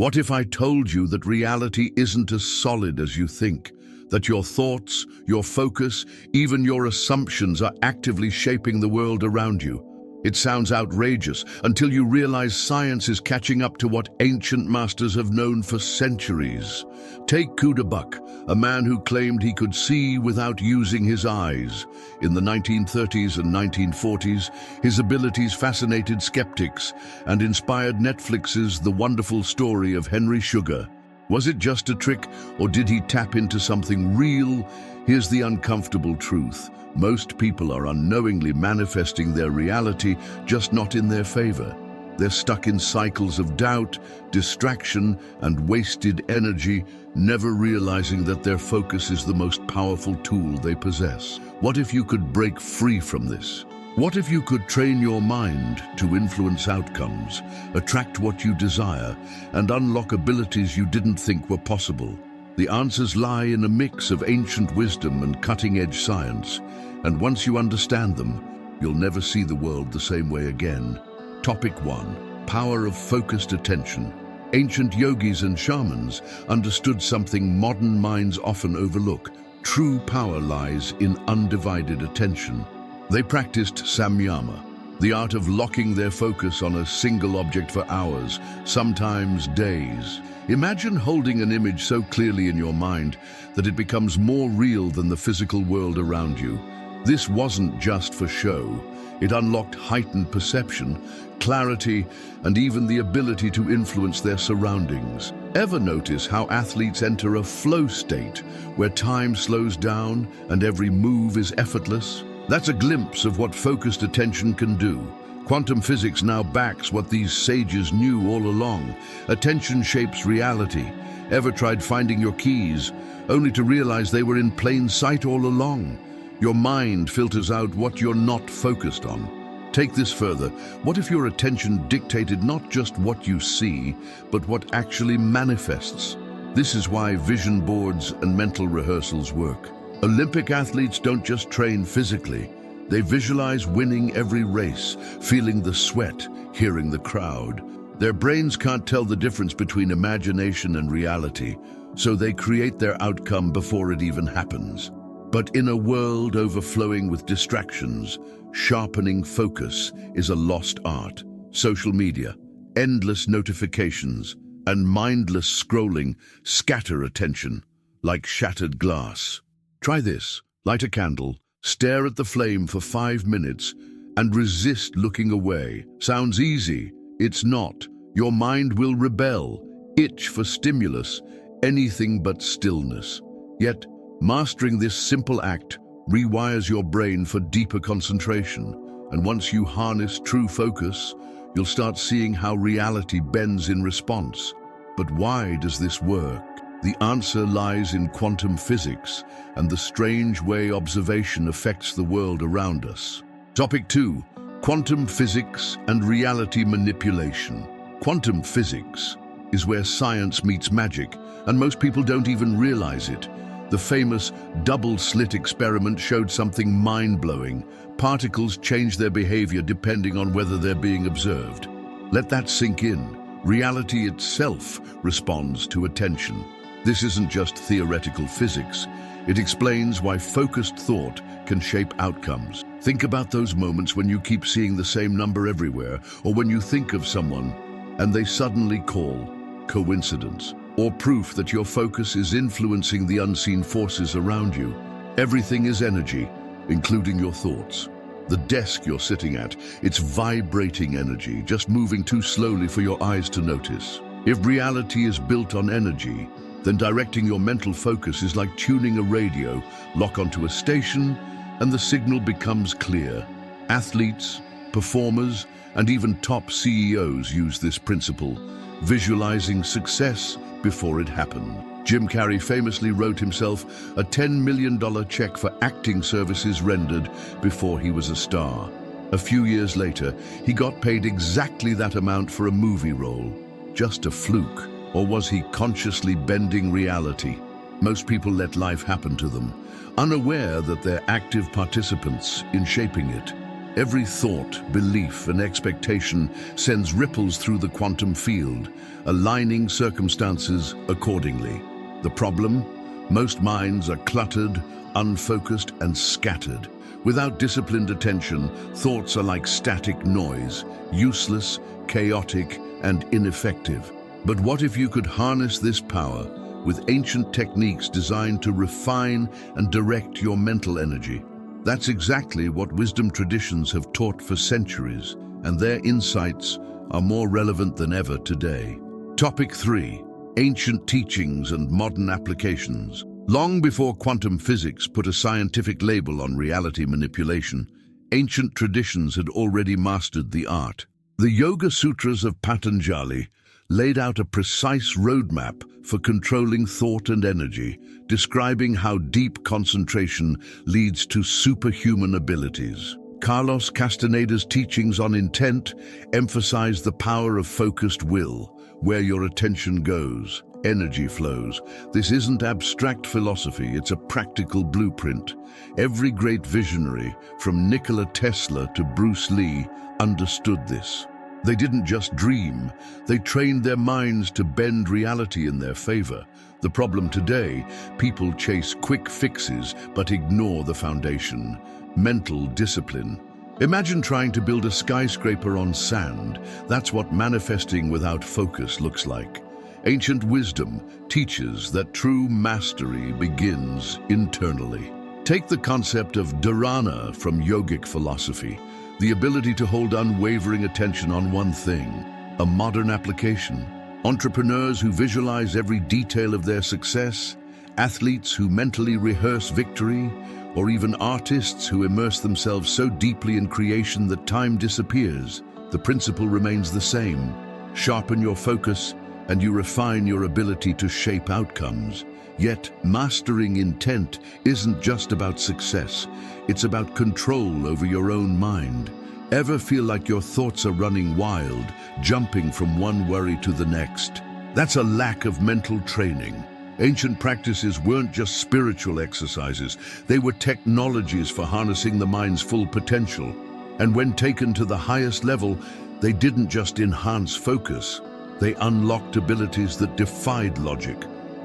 What if I told you that reality isn't as solid as you think? That your thoughts, your focus, even your assumptions are actively shaping the world around you? It sounds outrageous until you realize science is catching up to what ancient masters have known for centuries. Take Kudabuk, a man who claimed he could see without using his eyes. In the 1930s and 1940s, his abilities fascinated skeptics and inspired Netflix's The Wonderful Story of Henry Sugar. Was it just a trick, or did he tap into something real? Here's the uncomfortable truth. Most people are unknowingly manifesting their reality, just not in their favor. They're stuck in cycles of doubt, distraction, and wasted energy, never realizing that their focus is the most powerful tool they possess. What if you could break free from this? What if you could train your mind to influence outcomes, attract what you desire, and unlock abilities you didn't think were possible? The answers lie in a mix of ancient wisdom and cutting-edge science, and once you understand them, you'll never see the world the same way again. Topic 1. Power of focused attention. Ancient yogis and shamans understood something modern minds often overlook. True power lies in undivided attention. They practiced samyama, the art of locking their focus on a single object for hours, sometimes days. Imagine holding an image so clearly in your mind that it becomes more real than the physical world around you. This wasn't just for show. It unlocked heightened perception, clarity, and even the ability to influence their surroundings. Ever notice how athletes enter a flow state, where time slows down and every move is effortless? That's a glimpse of what focused attention can do. Quantum physics now backs what these sages knew all along. Attention shapes reality. Ever tried finding your keys, only to realize they were in plain sight all along? Your mind filters out what you're not focused on. Take this further. What if your attention dictated not just what you see, but what actually manifests? This is why vision boards and mental rehearsals work. Olympic athletes don't just train physically. They visualize winning every race, feeling the sweat, hearing the crowd. Their brains can't tell the difference between imagination and reality, so they create their outcome before it even happens. But in a world overflowing with distractions, sharpening focus is a lost art. Social media, endless notifications, and mindless scrolling scatter attention like shattered glass. Try this. Light a candle, stare at the flame for 5 minutes, and resist looking away. Sounds easy. It's not. Your mind will rebel, itch for stimulus, anything but stillness. Yet, mastering this simple act rewires your brain for deeper concentration. And once you harness true focus, you'll start seeing how reality bends in response. But why does this work? The answer lies in quantum physics and the strange way observation affects the world around us. Topic 2. Quantum physics and reality manipulation. Quantum physics is where science meets magic, and most people don't even realize it. The famous double-slit experiment showed something mind-blowing. Particles change their behavior depending on whether they're being observed. Let that sink in. Reality itself responds to attention. This isn't just theoretical physics. It explains why focused thought can shape outcomes. Think about those moments when you keep seeing the same number everywhere, or when you think of someone and they suddenly call. Coincidence, or proof that your focus is influencing the unseen forces around you. Everything is energy, including your thoughts. The desk you're sitting at, it's vibrating energy, just moving too slowly for your eyes to notice. If reality is built on energy, then directing your mental focus is like tuning a radio. Lock onto a station, and the signal becomes clear. Athletes, performers, and even top CEOs use this principle, visualizing success before it happened. Jim Carrey famously wrote himself a $10 million check for acting services rendered before he was a star. A few years later, he got paid exactly that amount for a movie role. Just a fluke? Or was he consciously bending reality? Most people let life happen to them, unaware that they're active participants in shaping it. Every thought, belief, and expectation sends ripples through the quantum field, aligning circumstances accordingly. The problem? Most minds are cluttered, unfocused, and scattered. Without disciplined attention, thoughts are like static noise, useless, chaotic, and ineffective. But what if you could harness this power with ancient techniques designed to refine and direct your mental energy? That's exactly what wisdom traditions have taught for centuries, and their insights are more relevant than ever today. Topic 3. Ancient teachings and modern applications. Long before quantum physics put a scientific label on reality manipulation, ancient traditions had already mastered the art. The Yoga Sutras of Patanjali laid out a precise roadmap for controlling thought and energy, describing how deep concentration leads to superhuman abilities. Carlos Castaneda's teachings on intent emphasize the power of focused will. Where your attention goes, energy flows. This isn't abstract philosophy, it's a practical blueprint. Every great visionary, from Nikola Tesla to Bruce Lee, understood this. They didn't just dream, they trained their minds to bend reality in their favor. The problem today, people chase quick fixes but ignore the foundation: mental discipline. Imagine trying to build a skyscraper on sand. That's what manifesting without focus looks like. Ancient wisdom teaches that true mastery begins internally. Take the concept of dharana from yogic philosophy, the ability to hold unwavering attention on one thing. A modern application: entrepreneurs who visualize every detail of their success, athletes who mentally rehearse victory, or even artists who immerse themselves so deeply in creation that time disappears. The principle remains the same. Sharpen your focus, and you refine your ability to shape outcomes. Yet, mastering intent isn't just about success. It's about control over your own mind. Ever feel like your thoughts are running wild, jumping from one worry to the next? That's a lack of mental training. Ancient practices weren't just spiritual exercises, they were technologies for harnessing the mind's full potential. And when taken to the highest level, they didn't just enhance focus, they unlocked abilities that defied logic.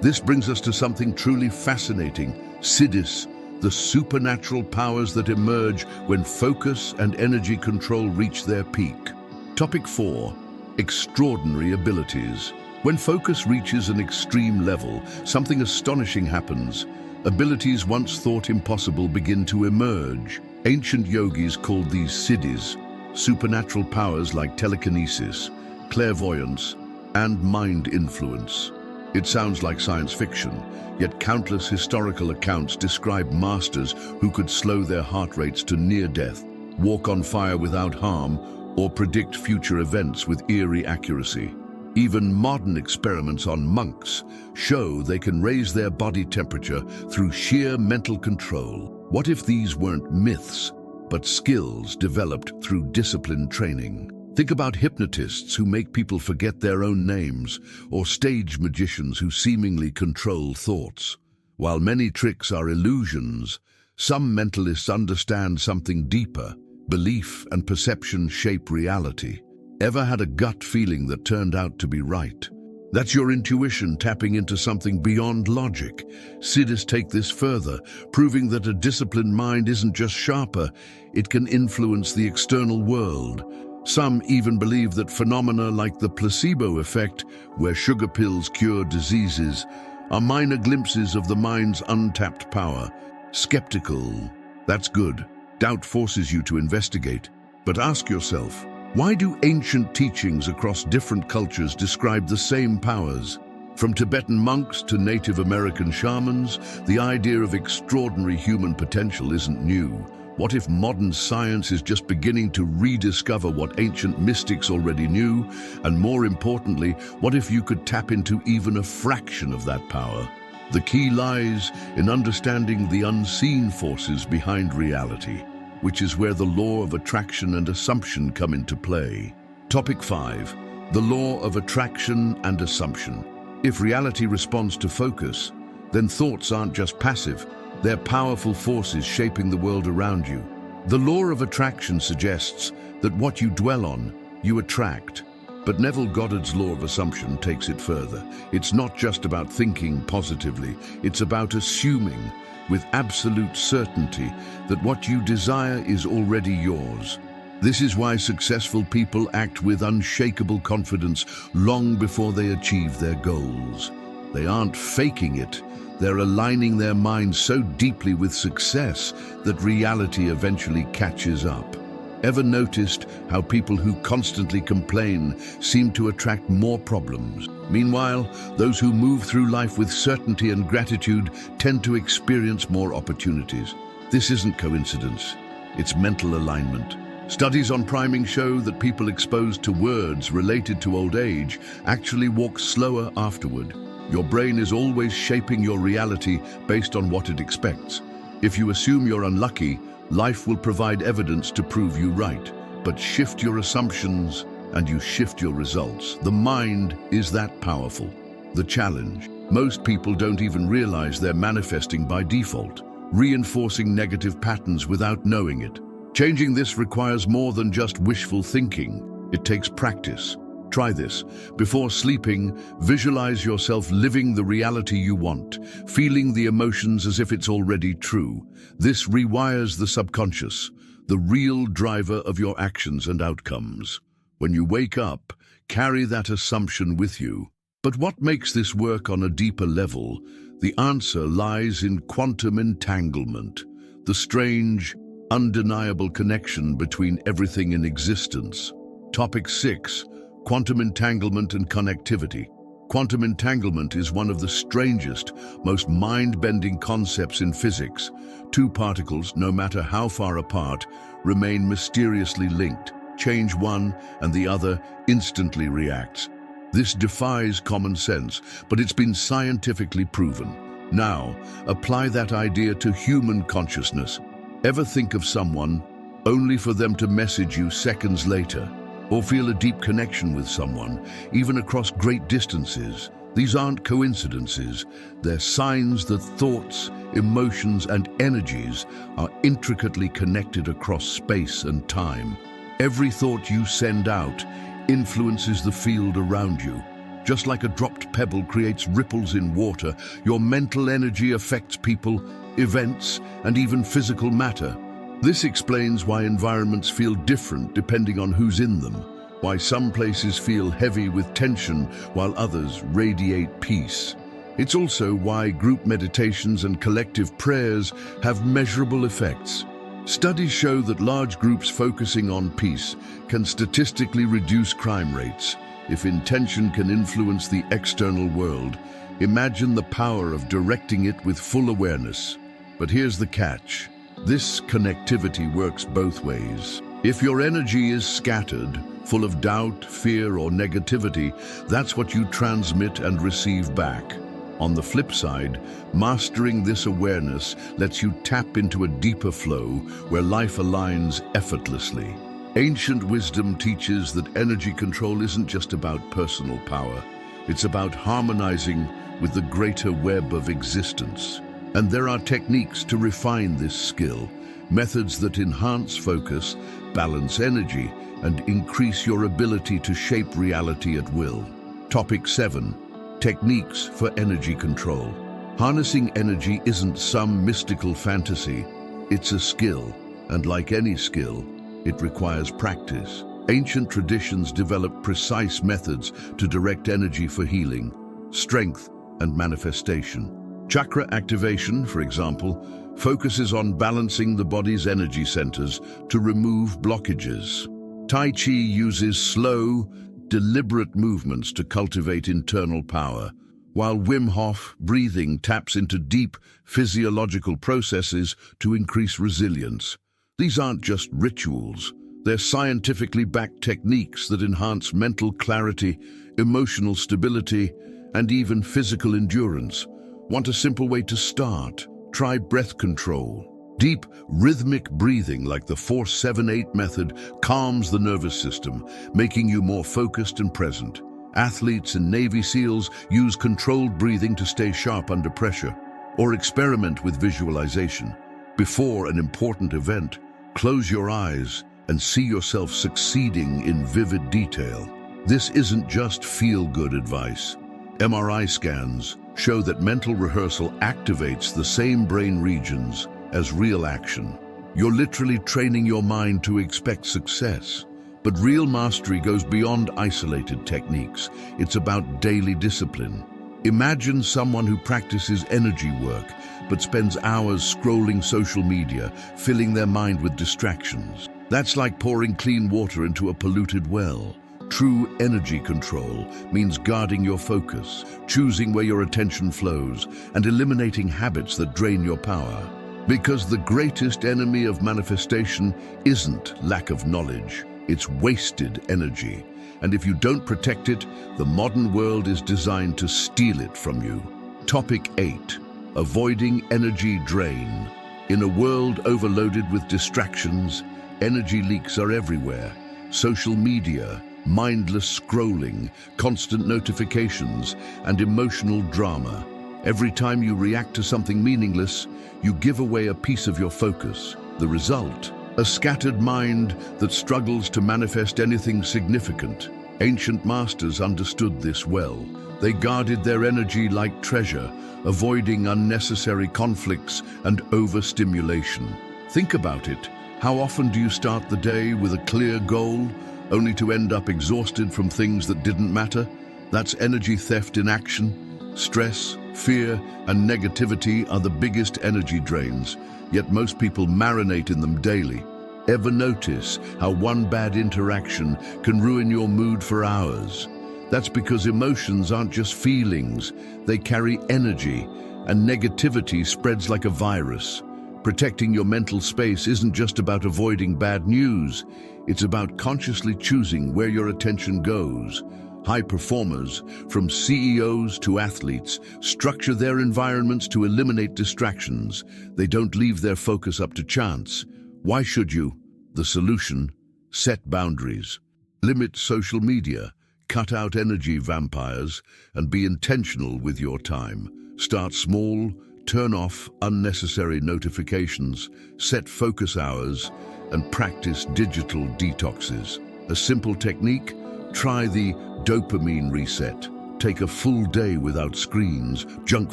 This brings us to something truly fascinating: siddhis, the supernatural powers that emerge when focus and energy control reach their peak. Topic 4. Extraordinary abilities. When focus reaches an extreme level, something astonishing happens. Abilities once thought impossible begin to emerge. Ancient yogis called these siddhis, supernatural powers like telekinesis, clairvoyance, and mind influence. It sounds like science fiction, yet countless historical accounts describe masters who could slow their heart rates to near death, walk on fire without harm, or predict future events with eerie accuracy. Even modern experiments on monks show they can raise their body temperature through sheer mental control. What if these weren't myths, but skills developed through disciplined training? Think about hypnotists who make people forget their own names, or stage magicians who seemingly control thoughts. While many tricks are illusions, some mentalists understand something deeper. Belief and perception shape reality. Ever had a gut feeling that turned out to be right? That's your intuition tapping into something beyond logic. Siddhis take this further, proving that a disciplined mind isn't just sharper, it can influence the external world. Some even believe that phenomena like the placebo effect, where sugar pills cure diseases, are minor glimpses of the mind's untapped power. Skeptical. That's good. Doubt forces you to investigate. But ask yourself, why do ancient teachings across different cultures describe the same powers? From Tibetan monks to Native American shamans, the idea of extraordinary human potential isn't new. What if modern science is just beginning to rediscover what ancient mystics already knew? And more importantly, what if you could tap into even a fraction of that power? The key lies in understanding the unseen forces behind reality, which is where the law of attraction and assumption come into play. Topic 5. The law of attraction and assumption. If reality responds to focus, then thoughts aren't just passive, they're powerful forces shaping the world around you. The law of attraction suggests that what you dwell on, you attract. But Neville Goddard's law of assumption takes it further. It's not just about thinking positively, it's about assuming with absolute certainty that what you desire is already yours. This is why successful people act with unshakable confidence long before they achieve their goals. They aren't faking it. They're aligning their minds so deeply with success that reality eventually catches up. Ever noticed how people who constantly complain seem to attract more problems? Meanwhile, those who move through life with certainty and gratitude tend to experience more opportunities. This isn't coincidence, it's mental alignment. Studies on priming show that people exposed to words related to old age actually walk slower afterward. Your brain is always shaping your reality based on what it expects. If you assume you're unlucky, life will provide evidence to prove you right. But shift your assumptions and you shift your results. The mind is that powerful. The challenge: most people don't even realize they're manifesting by default, reinforcing negative patterns without knowing it. Changing this requires more than just wishful thinking. It takes practice. Try this. Before sleeping, visualize yourself living the reality you want, feeling the emotions as if it's already true. This rewires the subconscious, the real driver of your actions and outcomes. When you wake up, carry that assumption with you. But what makes this work on a deeper level? The answer lies in quantum entanglement, the strange, undeniable connection between everything in existence. Topic 6. Quantum entanglement and connectivity. Quantum entanglement is one of the strangest, most mind-bending concepts in physics. Two particles, no matter how far apart, remain mysteriously linked. Change one and the other instantly reacts. This defies common sense, but it's been scientifically proven. Now, apply that idea to human consciousness. Ever think of someone only for them to message you seconds later? Or feel a deep connection with someone, even across great distances? These aren't coincidences. They're signs that thoughts, emotions, and energies are intricately connected across space and time. Every thought you send out influences the field around you. Just like a dropped pebble creates ripples in water, your mental energy affects people, events, and even physical matter. This explains why environments feel different depending on who's in them, why some places feel heavy with tension while others radiate peace. It's also why group meditations and collective prayers have measurable effects. Studies show that large groups focusing on peace can statistically reduce crime rates. If intention can influence the external world, imagine the power of directing it with full awareness. But here's the catch. This connectivity works both ways. If your energy is scattered, full of doubt, fear, or negativity, that's what you transmit and receive back. On the flip side, mastering this awareness lets you tap into a deeper flow where life aligns effortlessly. Ancient wisdom teaches that energy control isn't just about personal power. It's about harmonizing with the greater web of existence. And there are techniques to refine this skill, methods that enhance focus, balance energy, and increase your ability to shape reality at will. Topic 7. Techniques for energy control. Harnessing energy isn't some mystical fantasy. It's a skill, and like any skill, it requires practice. Ancient traditions developed precise methods to direct energy for healing, strength, and manifestation. Chakra activation, for example, focuses on balancing the body's energy centers to remove blockages. Tai Chi uses slow, deliberate movements to cultivate internal power, while Wim Hof breathing taps into deep physiological processes to increase resilience. These aren't just rituals. They're scientifically backed techniques that enhance mental clarity, emotional stability, and even physical endurance. Want a simple way to start? Try breath control. Deep, rhythmic breathing like the 4-7-8 method calms the nervous system, making you more focused and present. Athletes and Navy SEALs use controlled breathing to stay sharp under pressure, or experiment with visualization. Before an important event, Close your eyes and see yourself succeeding in vivid detail. This isn't just feel-good advice. MRI scans show that mental rehearsal activates the same brain regions as real action. You're literally training your mind to expect success. But real mastery goes beyond isolated techniques. It's about daily discipline. Imagine someone who practices energy work, but spends hours scrolling social media, filling their mind with distractions. That's like pouring clean water into a polluted well. True energy control means guarding your focus, choosing where your attention flows, and eliminating habits that drain your power. Because the greatest enemy of manifestation isn't lack of knowledge, it's wasted energy. And if you don't protect it, the modern world is designed to steal it from you. Topic 8. Avoiding energy drain. In a world overloaded with distractions, energy leaks are everywhere. Social media, mindless scrolling, constant notifications, and emotional drama. Every time you react to something meaningless, you give away a piece of your focus. The result? A scattered mind that struggles to manifest anything significant. Ancient masters understood this well. They guarded their energy like treasure, avoiding unnecessary conflicts and overstimulation. Think about it. How often do you start the day with a clear goal, only to end up exhausted from things that didn't matter? That's energy theft in action. Stress, fear, and negativity are the biggest energy drains, yet most people marinate in them daily. Ever notice how one bad interaction can ruin your mood for hours? That's because emotions aren't just feelings, they carry energy, and negativity spreads like a virus. Protecting your mental space isn't just about avoiding bad news, it's about consciously choosing where your attention goes. High performers, from CEOs to athletes, structure their environments to eliminate distractions. They don't leave their focus up to chance. Why should you? The solution: set boundaries. Limit social media, cut out energy vampires, and be intentional with your time. Start small, turn off unnecessary notifications, set focus hours, and practice digital detoxes. A simple technique: try the dopamine reset. Take a full day without screens, junk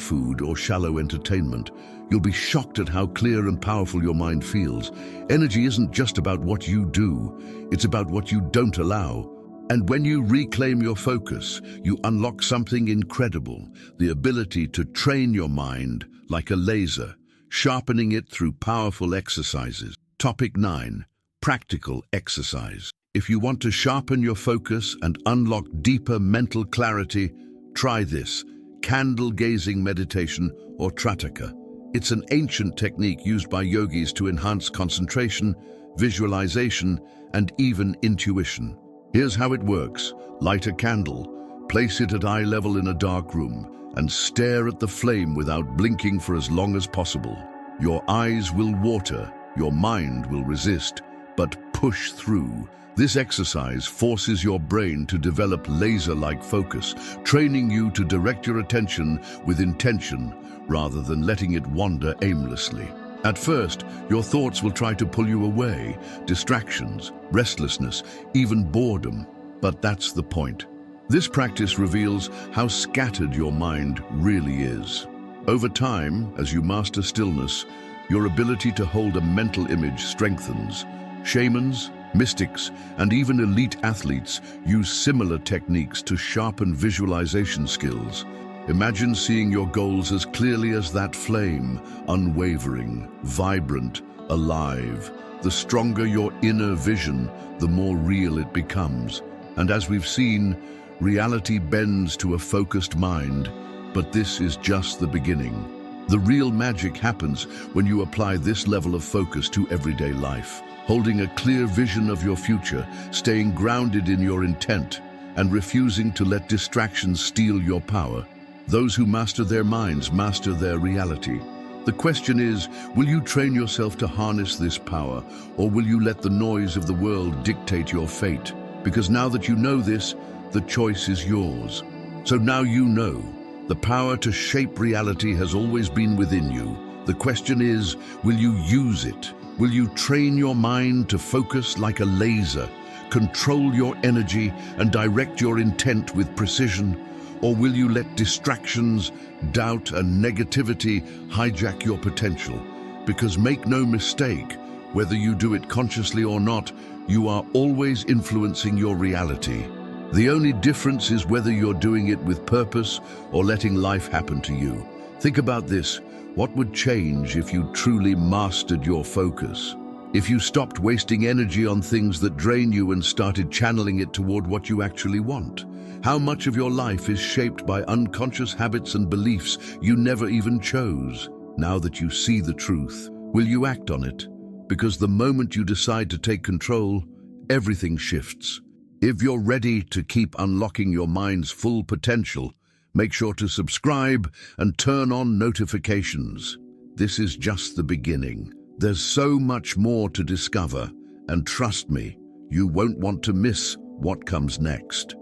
food, or shallow entertainment. You'll be shocked at how clear and powerful your mind feels. Energy isn't just about what you do, it's about what you don't allow. And when you reclaim your focus, you unlock something incredible: the ability to train your mind like a laser, sharpening it through powerful exercises. Topic 9. Practical exercise. If you want to sharpen your focus and unlock deeper mental clarity, try this: candle gazing meditation, or trataka. It's an ancient technique used by yogis to enhance concentration, visualization, and even intuition. Here's how it works. Light a candle, place it at eye level in a dark room, and stare at the flame without blinking for as long as possible. Your eyes will water, your mind will resist, but push through. This exercise forces your brain to develop laser-like focus, training you to direct your attention with intention rather than letting it wander aimlessly. At first, your thoughts will try to pull you away, distractions, restlessness, even boredom. But that's the point. This practice reveals how scattered your mind really is. Over time, as you master stillness, your ability to hold a mental image strengthens. Shamans, mystics, and even elite athletes use similar techniques to sharpen visualization skills. Imagine seeing your goals as clearly as that flame, unwavering, vibrant, alive. The stronger your inner vision, the more real it becomes. And as we've seen, reality bends to a focused mind, but this is just the beginning. The real magic happens when you apply this level of focus to everyday life. Holding a clear vision of your future, staying grounded in your intent, and refusing to let distractions steal your power. Those who master their minds master their reality. The question is, will you train yourself to harness this power, or will you let the noise of the world dictate your fate? Because now that you know this, the choice is yours. So now you know, the power to shape reality has always been within you. The question is, will you use it? Will you train your mind to focus like a laser, control your energy, and direct your intent with precision? Or will you let distractions, doubt, and negativity hijack your potential? Because make no mistake, whether you do it consciously or not, you are always influencing your reality. The only difference is whether you're doing it with purpose or letting life happen to you. Think about this. What would change if you truly mastered your focus? If you stopped wasting energy on things that drain you and started channeling it toward what you actually want? How much of your life is shaped by unconscious habits and beliefs you never even chose? Now that you see the truth, will you act on it? Because the moment you decide to take control, everything shifts. If you're ready to keep unlocking your mind's full potential, make sure to subscribe and turn on notifications. This is just the beginning. There's so much more to discover, and trust me, you won't want to miss what comes next.